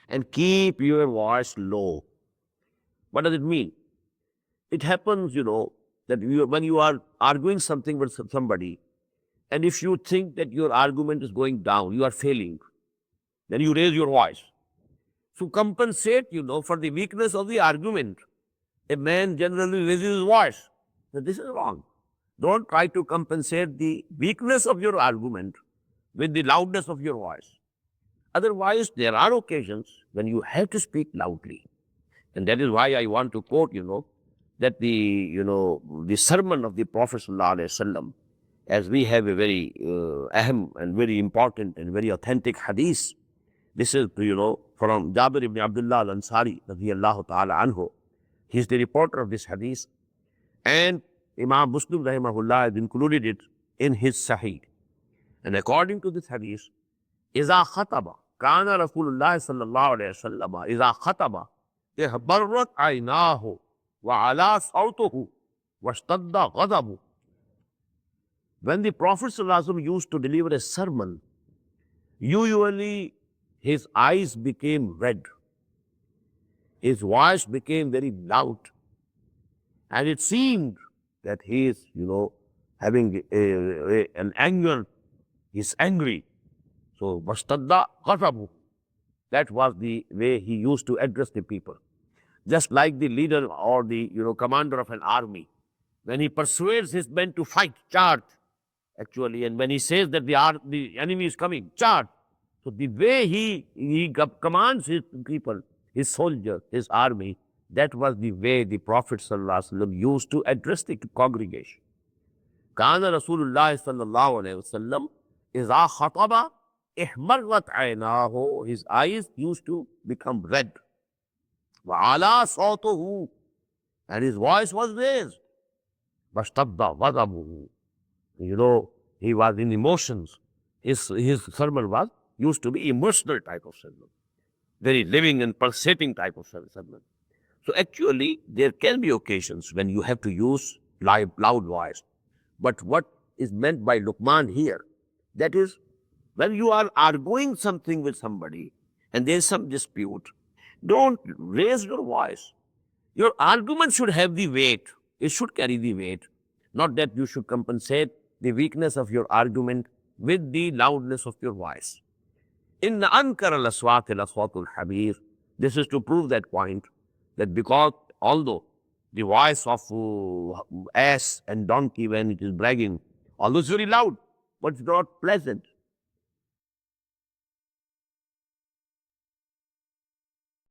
and keep your voice low. What does it mean? It happens, that when you are arguing something with somebody, and if you think that your argument is going down, you are failing, then you raise your voice. To compensate, for the weakness of the argument, a man generally raises his voice. Now, this is wrong. Don't try to compensate the weakness of your argument with the loudness of your voice. Otherwise, there are occasions when you have to speak loudly. And that is why I want to quote, that the sermon of the Prophet ﷺ, as we have a very ahem and very important and very authentic hadith. This is, from Jabir ibn Abdullah al-Ansari, radiyallahu ta'ala anhu. He is the reporter of this hadith. And Imam Muslim, rahimahullah, has included it in his Sahih. And according to this hadith, إِذَا خَطَبَ كَانَ رَسُولُ اللَّهِ صَلَّى اللَّهُ عَلَيْهِ وسلم إِذَا خَطَبَ اِحْبَرَّتْ عَيْنَاهُ وَعَلَى صَوْتُهُ وَاشْتَدَّ غَضَبُهُ. When the Prophet ﷺ used to deliver a sermon, usually his eyes became red, his voice became very loud, and it seemed that he is, having an anger, he's angry. So, وَاشْتَدَّ غَضَبُهُ. That was the way he used to address the people. Just like the leader or the, commander of an army, when he persuades his men to fight, charge, actually, and when he says that the enemy is coming, charge. So the way he commands his people, his soldiers, his army, that was the way the Prophet ﷺ used to address the congregation. Kana Rasulullah sallallahu alayhi wasallam iza khataba ihmarrat aynahu. His eyes used to become red. Wa ala sawtuhu, and his voice was raised. Washtadda ghadabuhu. He was in emotions. His sermon used to be emotional type of sermon, very living and pulsating type of sermon. So actually, there can be occasions when you have to use loud voice. But what is meant by Luqman here, that is, when you are arguing something with somebody and there is some dispute, don't raise your voice. Your argument should have the weight. It should carry the weight. Not that you should compensate the weakness of your argument with the loudness of your voice. Inna ankara al-aswat al-aswatul habir. This is to prove that point, that because although the voice of ass and donkey when it is bragging, although it's very loud, but it's not pleasant.